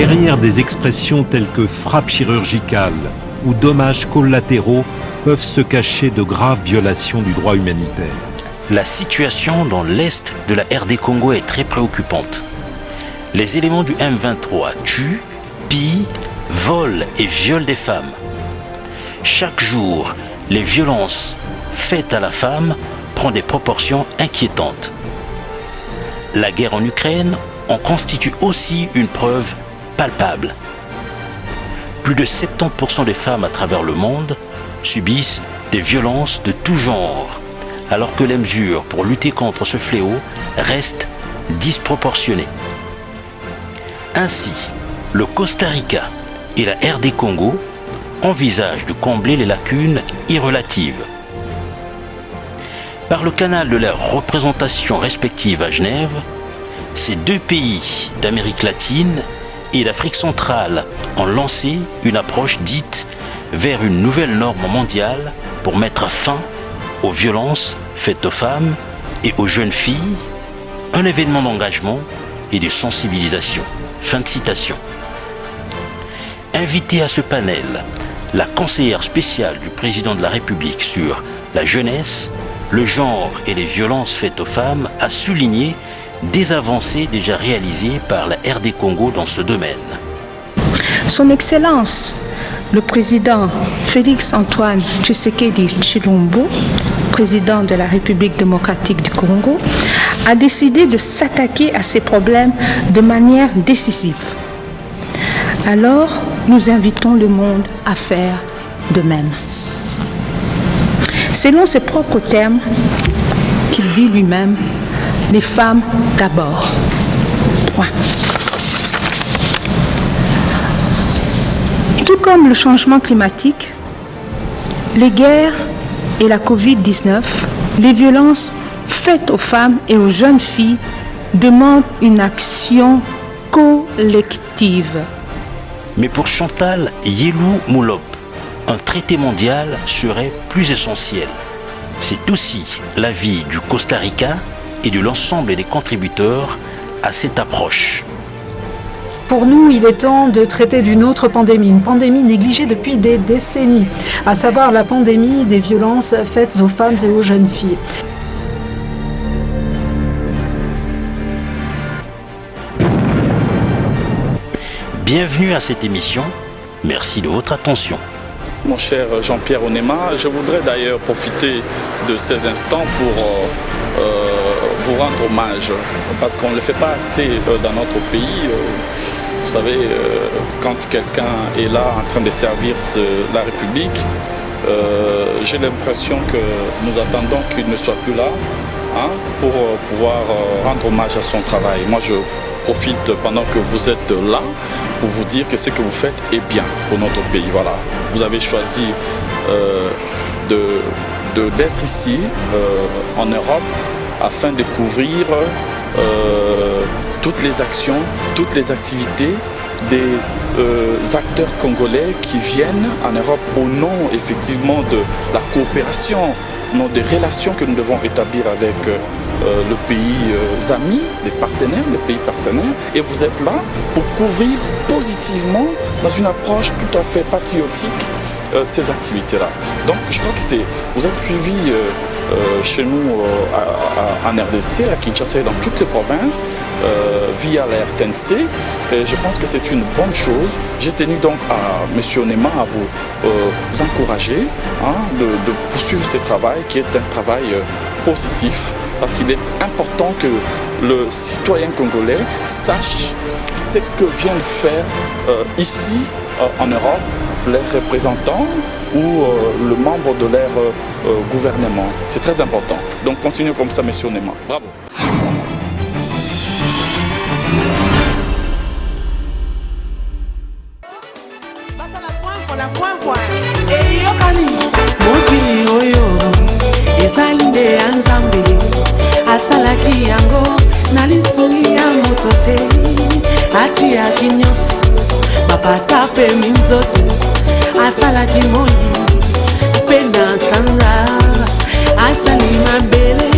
Derrière des expressions telles que frappe chirurgicale ou dommages collatéraux peuvent se cacher de graves violations du droit humanitaire. La situation dans l'est de la RD Congo est très préoccupante. Les éléments du M23 tuent, pillent, volent et violent des femmes. Chaque jour, les violences faites à la femme prennent des proportions inquiétantes. La guerre en Ukraine en constitue aussi une preuve palpable. Plus de 70% des femmes à travers le monde subissent des violences de tout genre, alors que les mesures pour lutter contre ce fléau restent disproportionnées. Ainsi, le Costa Rica et la RD Congo envisagent de combler les lacunes irrelatives. Par le canal de leurs représentations respectives à Genève, ces deux pays d'Amérique latine et d'Afrique centrale ont lancé une approche dite vers une nouvelle norme mondiale pour mettre fin aux violences faites aux femmes et aux jeunes filles, un événement d'engagement et de sensibilisation. Fin de citation. Invitée à ce panel, la conseillère spéciale du président de la République sur la jeunesse, le genre et les violences faites aux femmes a souligné des avancées déjà réalisées par la RD Congo dans ce domaine. Son Excellence, le président Félix-Antoine Tshisekedi Tshilombo, président de la République démocratique du Congo, a décidé de s'attaquer à ces problèmes de manière décisive. Alors, nous invitons le monde à faire de même. Selon ses propres termes, qu'il dit lui-même, les femmes d'abord. Point. Tout comme le changement climatique, les guerres et la Covid-19, les violences faites aux femmes et aux jeunes filles demandent une action collective. Mais pour Chantal Yelou Moulop, un traité mondial serait plus essentiel. C'est aussi l'avis du Costa Rica et de l'ensemble des contributeurs à cette approche. Pour nous, il est temps de traiter d'une autre pandémie, une pandémie négligée depuis des décennies, à savoir la pandémie des violences faites aux femmes et aux jeunes filles. Bienvenue à cette émission, merci de votre attention. Mon cher Jean-Pierre Onema, je voudrais d'ailleurs profiter de ces instants pour vous rendre hommage, parce qu'on ne le fait pas assez dans notre pays. Vous savez, quand quelqu'un est là en train de servir la République, j'ai l'impression que nous attendons qu'il ne soit plus là pour pouvoir rendre hommage à son travail. Moi, je profite pendant que vous êtes là pour vous dire que ce que vous faites est bien pour notre pays. Voilà. Vous avez choisi d'être ici en Europe afin de couvrir toutes les actions, toutes les activités des acteurs congolais qui viennent en Europe au nom effectivement de la coopération, au nom des relations que nous devons établir avec le pays ami, les pays partenaires, et vous êtes là pour couvrir positivement, dans une approche tout à fait patriotique, ces activités-là. Donc je crois que vous êtes suivis chez nous en RDC, à Kinshasa et dans toutes les provinces, via la RTNC, et je pense que c'est une bonne chose. J'ai tenu donc à M. Onema à vous encourager de poursuivre ce travail qui est un travail positif, parce qu'il est important que le citoyen congolais sache ce que viennent faire ici en Europe les représentants ou le membre de leur gouvernement. C'est très important. Donc continuez comme ça, M. Onema. Bravo. asalaki yango na lisuni ya moto te atiaki nyonso bapata mpe minzoto asalaki moi mpe na sanza asali mabele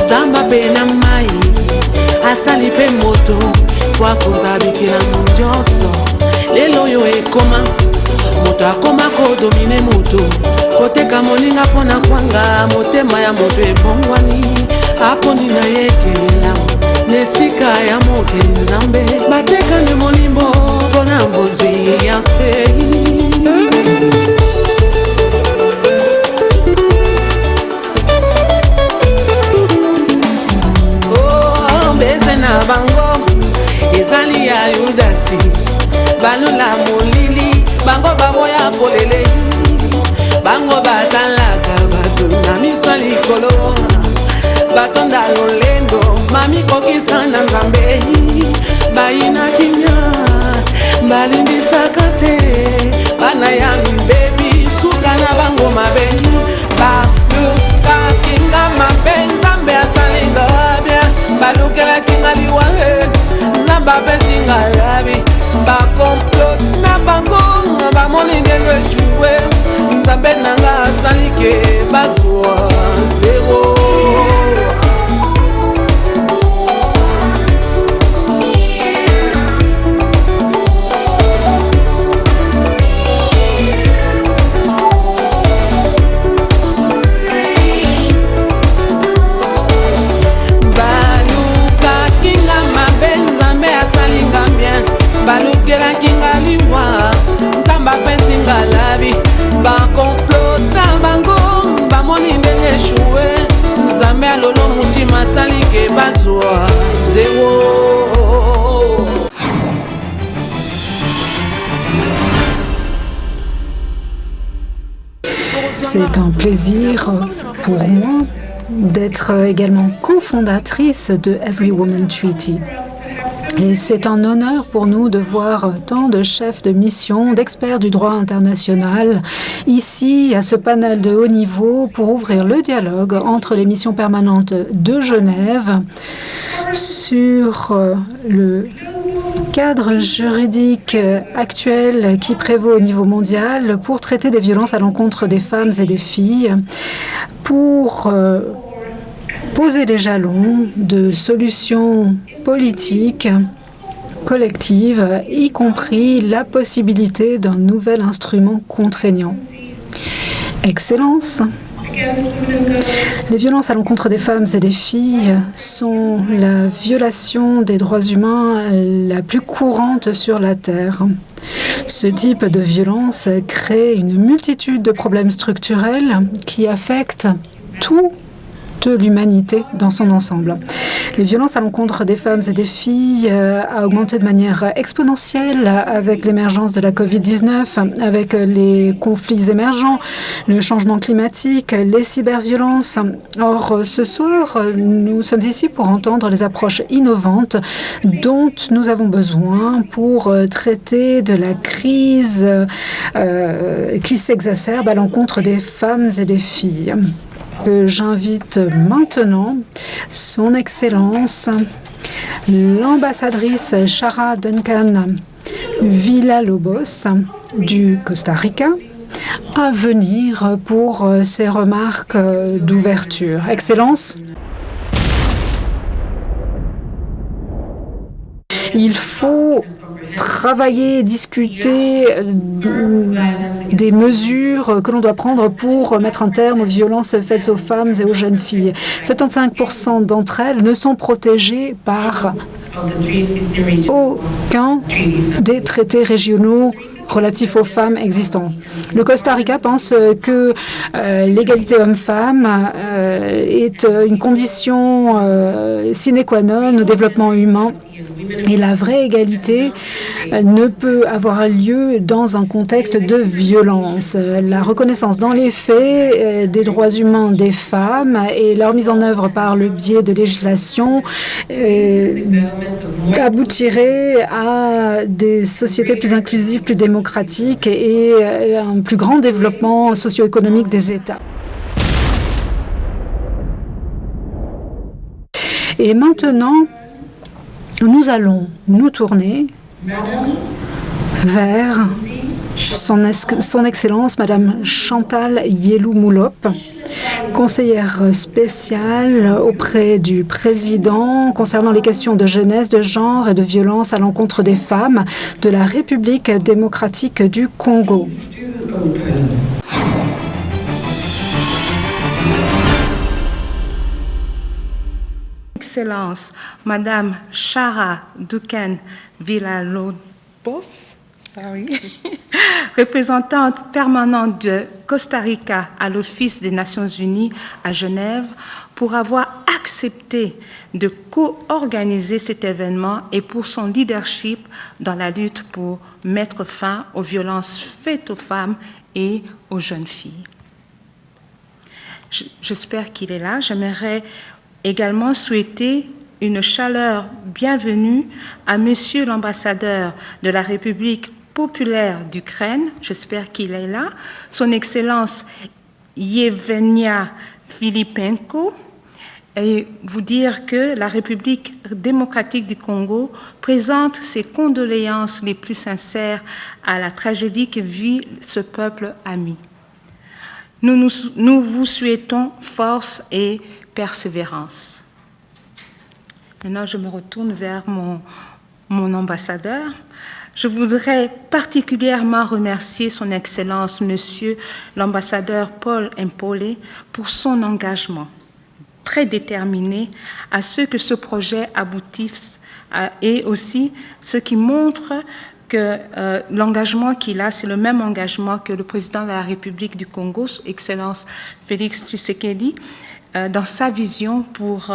zamba mpe na mai asali mpe moto po akozabikela nyonso manga motema ya moto ebongwani aponi na yekela nesika ya mokeli nzambe batekane molimbo mpona mbozwi ya sei mbeze na bango ezali ya yudasi balula molili bango baboya polele bango batalaka bato na miso likolo batonda lolendo mami kokisa na nzambe bayina kinya balimbisaka te bana ya libebi suka na bango mabeni baluka kinga mabe nzambe asalinga bia balukela kinga liwa nzamba pesinga labi bakomplot na bango bamoni ndenge jouwe nzambe nanga asalike bazwa zero. balukela kinga liwa nzamba pesinga labi bakomplota bango bamoni ndenge eshue nzambe alolo mutima asalike bazwa zero. C'est un plaisir pour moi d'être également cofondatrice de Every Woman Treaty. Et c'est un honneur pour nous de voir tant de chefs de mission, d'experts du droit international, ici à ce panel de haut niveau pour ouvrir le dialogue entre les missions permanentes de Genève sur le cadre juridique actuel qui prévaut au niveau mondial pour traiter des violences à l'encontre des femmes et des filles, pour poser les jalons de solutions politiques collectives, y compris la possibilité d'un nouvel instrument contraignant. Excellence, les violences à l'encontre des femmes et des filles sont la violation des droits humains la plus courante sur la Terre. Ce type de violence crée une multitude de problèmes structurels qui affectent toute l'humanité dans son ensemble. Les violences à l'encontre des femmes et des filles a augmenté de manière exponentielle avec l'émergence de la Covid-19, avec les conflits émergents, le changement climatique, les cyberviolences. Or, ce soir, nous sommes ici pour entendre les approches innovantes dont nous avons besoin pour traiter de la crise qui s'exacerbe à l'encontre des femmes et des filles. J'invite maintenant son Excellence, l'ambassadrice Shara Duncan Villalobos du Costa Rica, à venir pour ses remarques d'ouverture. Excellence, il faut travailler, discuter des mesures que l'on doit prendre pour mettre un terme aux violences faites aux femmes et aux jeunes filles. 75% d'entre elles ne sont protégées par aucun des traités régionaux relatifs aux femmes existants. Le Costa Rica pense que l'égalité homme-femme est une condition sine qua non au développement humain. Et la vraie égalité ne peut avoir lieu dans un contexte de violence. La reconnaissance dans les faits des droits humains des femmes et leur mise en œuvre par le biais de législation aboutirait à des sociétés plus inclusives, plus démocratiques et un plus grand développement socio-économique des États. Et maintenant, nous allons nous tourner vers son Excellence, Madame Chantal Yellow-Moulop, conseillère spéciale auprès du Président concernant les questions de jeunesse, de genre et de violence à l'encontre des femmes de la République démocratique du Congo. Excellence, Madame Shara Duken Villalobos, représentante permanente de Costa Rica à l'Office des Nations Unies à Genève, pour avoir accepté de co-organiser cet événement et pour son leadership dans la lutte pour mettre fin aux violences faites aux femmes et aux jeunes filles. J'espère qu'il est là. J'aimerais également souhaiter une chaleur bienvenue à Monsieur l'ambassadeur de la République populaire d'Ukraine, j'espère qu'il est là, Son Excellence Yevgenia Filipenko, et vous dire que la République démocratique du Congo présente ses condoléances les plus sincères à la tragédie que vit ce peuple ami. Nous vous souhaitons force et persévérance. Maintenant, je me retourne vers mon ambassadeur. Je voudrais particulièrement remercier son Excellence, Monsieur l'ambassadeur Paul Mpole, pour son engagement très déterminé à ce que ce projet aboutisse et aussi ce qui montre que l'engagement qu'il a, c'est le même engagement que le président de la République du Congo, Excellence Félix Tshisekedi, dans sa vision pour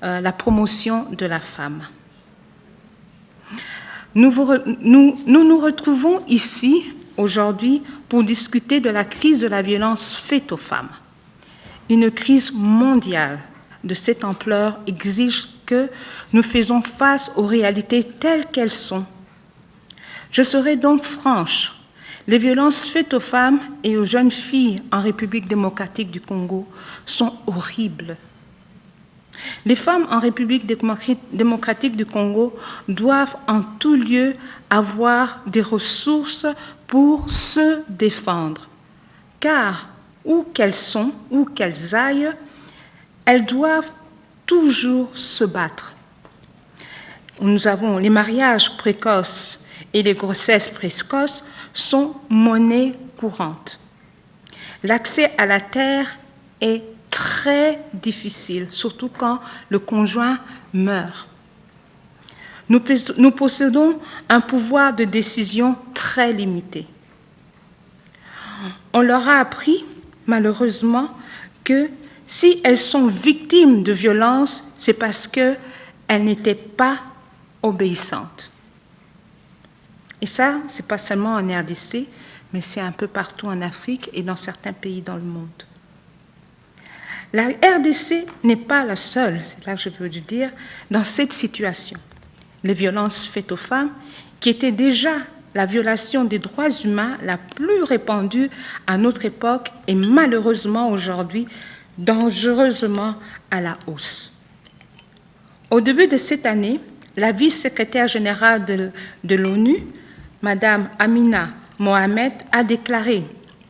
la promotion de la femme. Nous nous retrouvons ici aujourd'hui pour discuter de la crise de la violence faite aux femmes. Une crise mondiale de cette ampleur exige que nous faisons face aux réalités telles qu'elles sont. Je serai donc franche. Les violences faites aux femmes et aux jeunes filles en République démocratique du Congo sont horribles. Les femmes en République démocratique du Congo doivent en tout lieu avoir des ressources pour se défendre, car où qu'elles sont, où qu'elles aillent, elles doivent toujours se battre. Nous avons les mariages précoces et les grossesses précoces sont monnaie courante. L'accès à la terre est très difficile, surtout quand le conjoint meurt. Nous possédons un pouvoir de décision très limité. On leur a appris, malheureusement, que si elles sont victimes de violences, c'est parce qu'elles n'étaient pas obéissantes. Et ça, ce n'est pas seulement en RDC, mais c'est un peu partout en Afrique et dans certains pays dans le monde. La RDC n'est pas la seule, c'est là que je veux dire, dans cette situation. Les violences faites aux femmes, qui étaient déjà la violation des droits humains la plus répandue à notre époque, est malheureusement aujourd'hui dangereusement à la hausse. Au début de cette année, la vice-secrétaire générale de l'ONU, Madame Amina Mohamed, a déclaré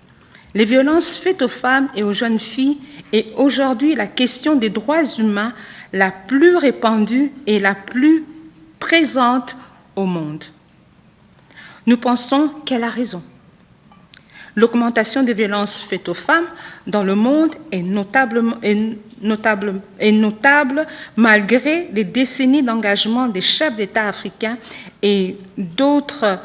« Les violences faites aux femmes et aux jeunes filles est aujourd'hui la question des droits humains la plus répandue et la plus présente au monde. » Nous pensons qu'elle a raison. L'augmentation des violences faites aux femmes dans le monde est notable malgré les décennies d'engagement des chefs d'État africains et d'autres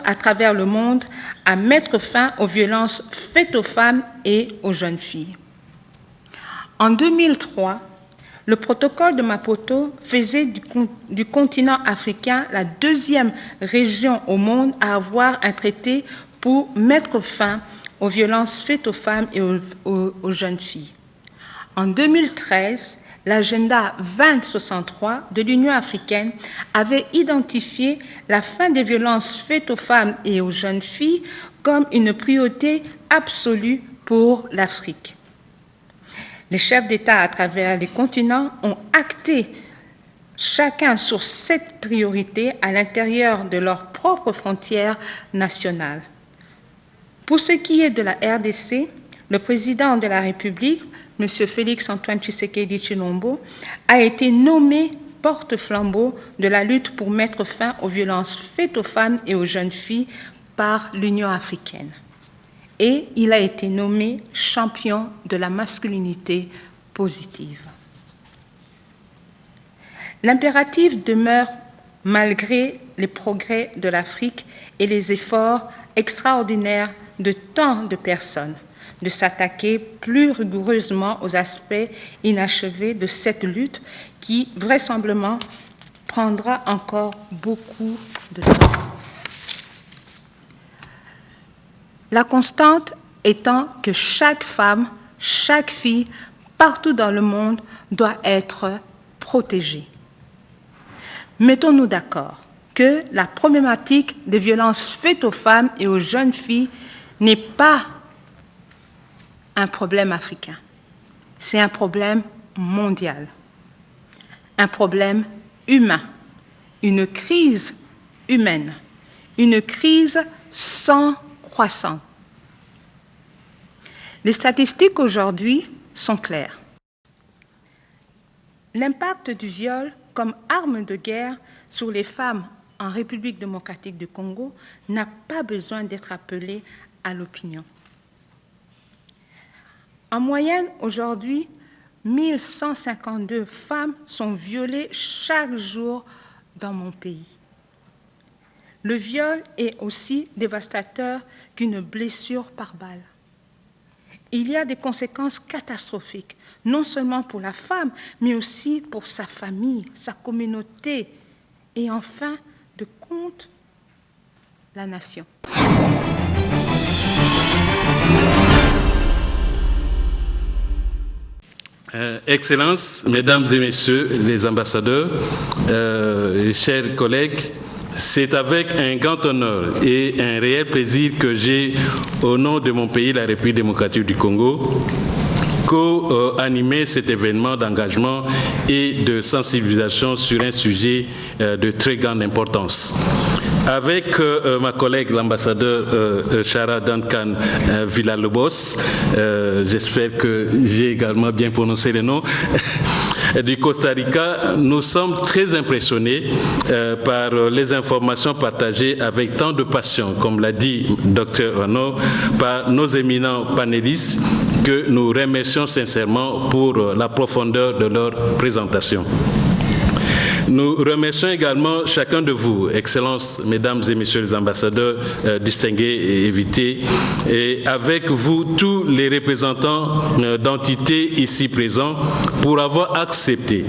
à travers le monde à mettre fin aux violences faites aux femmes et aux jeunes filles. En 2003, le protocole de Maputo faisait du continent africain la deuxième région au monde à avoir un traité pour mettre fin aux violences faites aux femmes et aux jeunes filles. En 2013, l'agenda 2063 de l'Union africaine avait identifié la fin des violences faites aux femmes et aux jeunes filles comme une priorité absolue pour l'Afrique. Les chefs d'État à travers les continents ont acté chacun sur cette priorité à l'intérieur de leurs propres frontières nationales. Pour ce qui est de la RDC, le président de la République, M. Félix-Antoine Tshisekedi Tshilombo, a été nommé porte-flambeau de la lutte pour mettre fin aux violences faites aux femmes et aux jeunes filles par l'Union africaine. Et il a été nommé champion de la masculinité positive. L'impératif demeure malgré les progrès de l'Afrique et les efforts extraordinaires de tant de personnes de s'attaquer plus rigoureusement aux aspects inachevés de cette lutte qui, vraisemblablement, prendra encore beaucoup de temps. La constante étant que chaque femme, chaque fille, partout dans le monde, doit être protégée. Mettons-nous d'accord que la problématique des violences faites aux femmes et aux jeunes filles n'est pas un problème africain. C'est un problème mondial, un problème humain, une crise humaine, une crise sans croissance. Les statistiques aujourd'hui sont claires. L'impact du viol comme arme de guerre sur les femmes en République démocratique du Congo n'a pas besoin d'être appelé à l'opinion. En moyenne, aujourd'hui, 1152 femmes sont violées chaque jour dans mon pays. Le viol est aussi dévastateur qu'une blessure par balle. Il y a des conséquences catastrophiques, non seulement pour la femme, mais aussi pour sa famille, sa communauté et enfin, de compte, la nation. Excellences, Mesdames et Messieurs les ambassadeurs, chers collègues, c'est avec un grand honneur et un réel plaisir que j'ai, au nom de mon pays, la République démocratique du Congo, co-animé cet événement d'engagement et de sensibilisation sur un sujet de très grande importance. Avec ma collègue l'ambassadeur Chara Duncan Villalobos, j'espère que j'ai également bien prononcé le nom, du Costa Rica, nous sommes très impressionnés par les informations partagées avec tant de passion, comme l'a dit Dr Renaud, par nos éminents panélistes que nous remercions sincèrement pour la profondeur de leur présentation. Nous remercions également chacun de vous, Excellences, Mesdames et Messieurs les ambassadeurs distingués et invités, et avec vous tous les représentants d'entités ici présents pour avoir accepté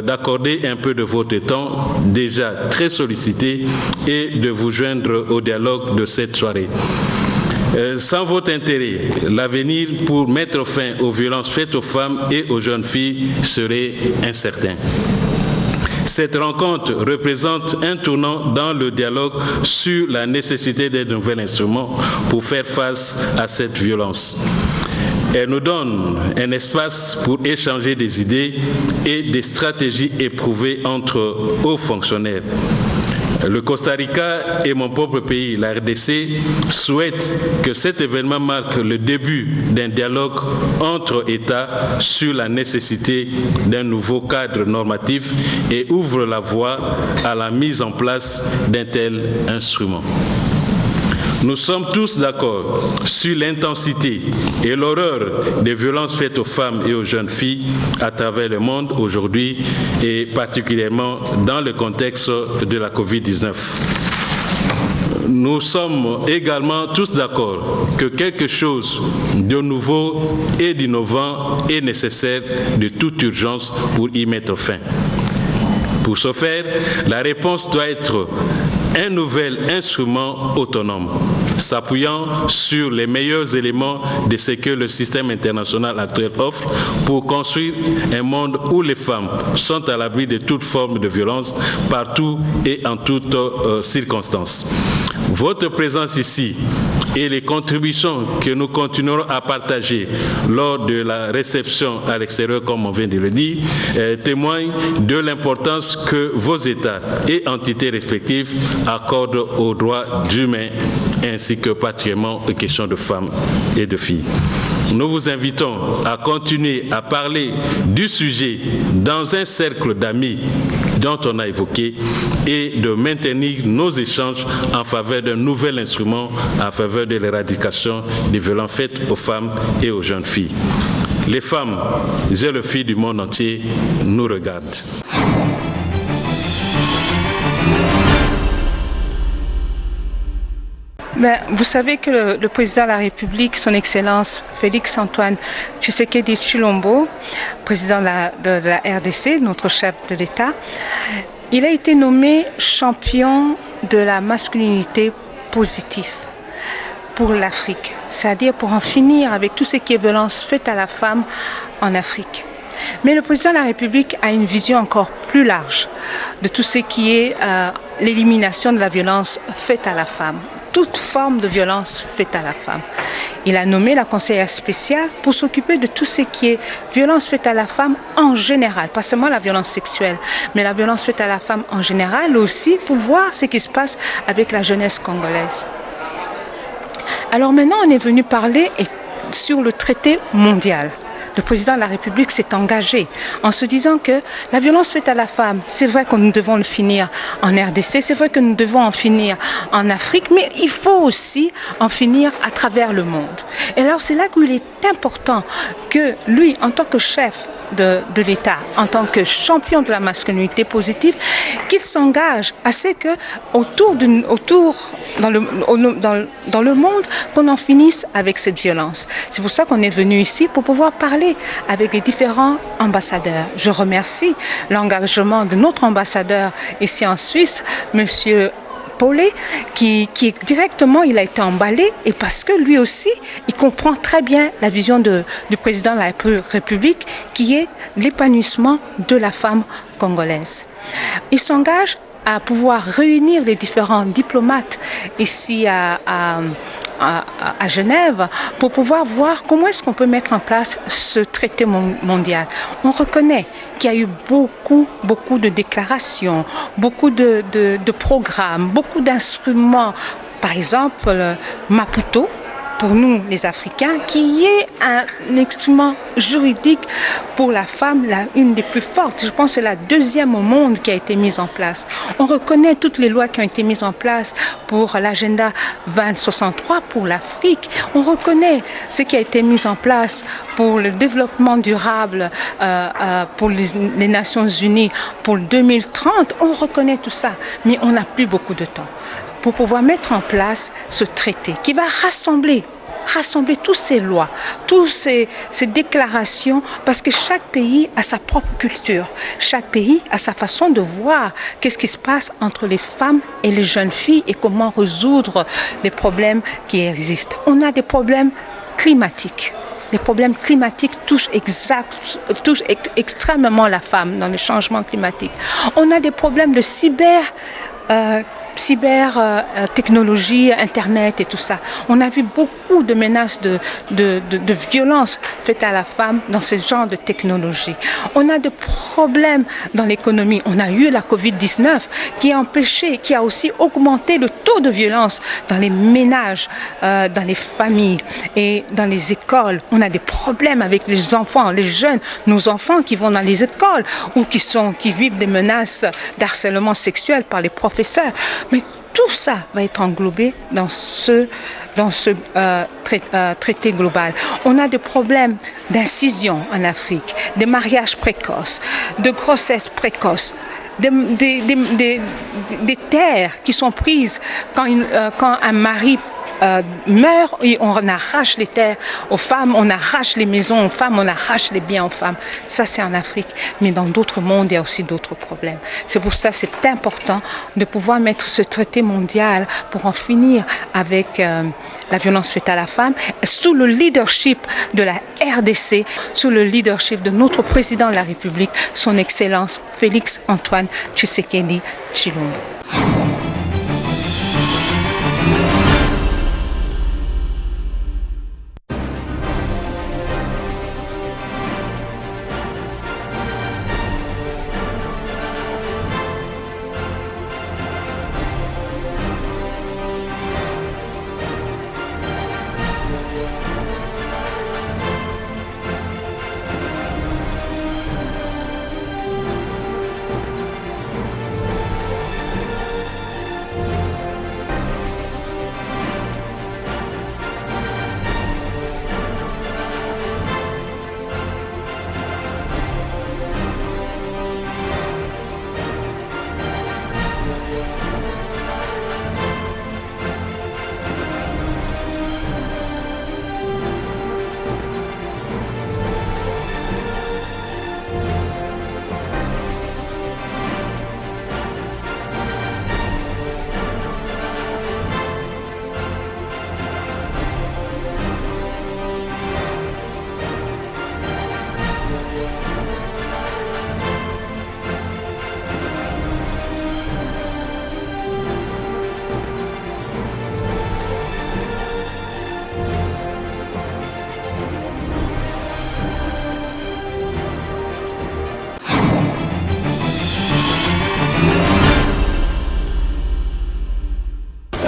d'accorder un peu de votre temps, déjà très sollicité, et de vous joindre au dialogue de cette soirée. Sans votre intérêt, l'avenir pour mettre fin aux violences faites aux femmes et aux jeunes filles serait incertain. Cette rencontre représente un tournant dans le dialogue sur la nécessité d'un nouvel instrument pour faire face à cette violence. Elle nous donne un espace pour échanger des idées et des stratégies éprouvées entre hauts fonctionnaires. Le Costa Rica et mon propre pays, la RDC, souhaitent que cet événement marque le début d'un dialogue entre États sur la nécessité d'un nouveau cadre normatif et ouvre la voie à la mise en place d'un tel instrument. Nous sommes tous d'accord sur l'intensité et l'horreur des violences faites aux femmes et aux jeunes filles à travers le monde aujourd'hui et particulièrement dans le contexte de la Covid-19. Nous sommes également tous d'accord que quelque chose de nouveau et d'innovant est nécessaire de toute urgence pour y mettre fin. Pour ce faire, la réponse doit être un nouvel instrument autonome, s'appuyant sur les meilleurs éléments de ce que le système international actuel offre pour construire un monde où les femmes sont à l'abri de toute forme de violence partout et en toutes circonstances. Votre présence ici et les contributions que nous continuerons à partager lors de la réception à l'extérieur, comme on vient de le dire, témoignent de l'importance que vos États et entités respectives accordent aux droits humains ainsi que particulièrement aux questions de femmes et de filles. Nous vous invitons à continuer à parler du sujet dans un cercle d'amis dont on a évoqué et de maintenir nos échanges en faveur d'un nouvel instrument en faveur de l'éradication des violences faites aux femmes et aux jeunes filles. Les femmes et les filles du monde entier nous regardent. Vous savez que le président de la République, son Excellence Félix-Antoine Tshisekedi Tshilombo, président de la RDC, notre chef de l'État, il a été nommé champion de la masculinité positive pour l'Afrique, c'est-à-dire pour en finir avec tout ce qui est violence faite à la femme en Afrique. Mais le président de la République a une vision encore plus large de tout ce qui est l'élimination de la violence faite à la femme, toute forme de violence faite à la femme. Il a nommé la conseillère spéciale pour s'occuper de tout ce qui est violence faite à la femme en général, pas seulement la violence sexuelle, mais la violence faite à la femme en général aussi, pour voir ce qui se passe avec la jeunesse congolaise. Alors maintenant, on est venu parler sur le traité mondial. Le président de la République s'est engagé en se disant que la violence faite à la femme, c'est vrai que nous devons le finir en RDC, c'est vrai que nous devons en finir en Afrique, mais il faut aussi en finir à travers le monde. Et alors c'est là qu'il est important que lui, en tant que chef de l'État, en tant que champion de la masculinité positive, qu'il s'engage à ce que dans le monde, qu'on en finisse avec cette violence. C'est pour ça qu'on est venu ici, pour pouvoir parler avec les différents ambassadeurs. Je remercie l'engagement de notre ambassadeur ici en Suisse, Monsieur Paulet, qui directement il a été emballé, et parce que lui aussi il comprend très bien la vision du président de la République, qui est l'épanouissement de la femme congolaise. Il s'engage à pouvoir réunir les différents diplomates ici à Genève pour pouvoir voir comment est-ce qu'on peut mettre en place ce traité mondial. On reconnaît qu'il y a eu beaucoup de déclarations, beaucoup de programmes, beaucoup d'instruments. Par exemple, Maputo, pour nous les Africains, qui est un instrument juridique pour la femme, une des plus fortes. Je pense que c'est la deuxième au monde qui a été mise en place. On reconnaît toutes les lois qui ont été mises en place pour l'agenda 2063 pour l'Afrique. On reconnaît ce qui a été mis en place pour le développement durable pour les Nations Unies pour le 2030. On reconnaît tout ça, mais on n'a plus beaucoup de temps pour pouvoir mettre en place ce traité qui va rassembler toutes ces lois, toutes ces déclarations, parce que chaque pays a sa propre culture, chaque pays a sa façon de voir qu'est-ce qui se passe entre les femmes et les jeunes filles et comment résoudre les problèmes qui existent. On a des problèmes climatiques. Les problèmes climatiques touchent extrêmement la femme dans les changements climatiques. On a des problèmes de cybertechnologie, Internet et tout ça. On a vu beaucoup de menaces de violence faites à la femme dans ce genre de technologie. On a des problèmes dans l'économie. On a eu la Covid-19 qui a empêché, qui a aussi augmenté le taux de violence dans les ménages, dans les familles et dans les écoles. On a des problèmes avec les enfants, les jeunes, nos enfants qui vont dans les écoles ou qui vivent des menaces d'harcèlement sexuel par les professeurs. Mais tout ça va être englobé dans ce traité global. On a des problèmes d'incision en Afrique, des mariages précoces, de grossesses précoces, des terres qui sont prises quand un mari meurt et on arrache les terres aux femmes, on arrache les maisons aux femmes, on arrache les biens aux femmes. Ça, c'est en Afrique. Mais dans d'autres mondes, il y a aussi d'autres problèmes. C'est pour ça que c'est important de pouvoir mettre ce traité mondial pour en finir avec la violence faite à la femme, sous le leadership de la RDC, sous le leadership de notre président de la République, son Excellence Félix-Antoine Tshisekedi Tshilombo.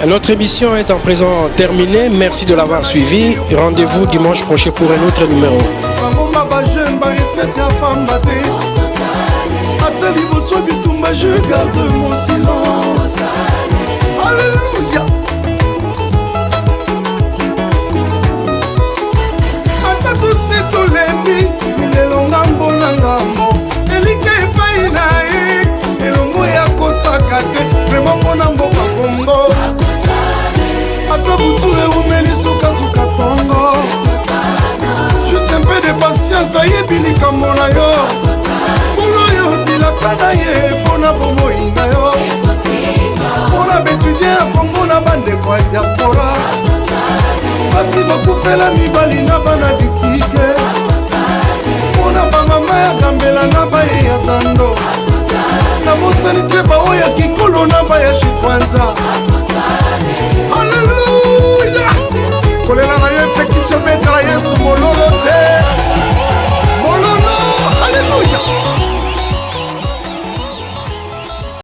Notre émission est en présent terminée. Merci de l'avoir suivi. Rendez-vous dimanche prochain pour un autre numéro. Je garde mon silence. Alléluia. Ata tous tolembi, milelo ngambo na ngambo. Elike epai na ye, elongo ya kosaka te. Vraiment mona mboka Congo. Ata butu eumeli suka tongo. Juste un peu de patience, ayebi likambo na yo. Bilakana ye pona bombo ina yo. Pona betudien ya Congo na bande kwa diaspora. Basi bakufela mibali na bana ditike. Pona bamama ya gambela na baye ya zando. Na mosali te baoya kikolo na baya shikwanza.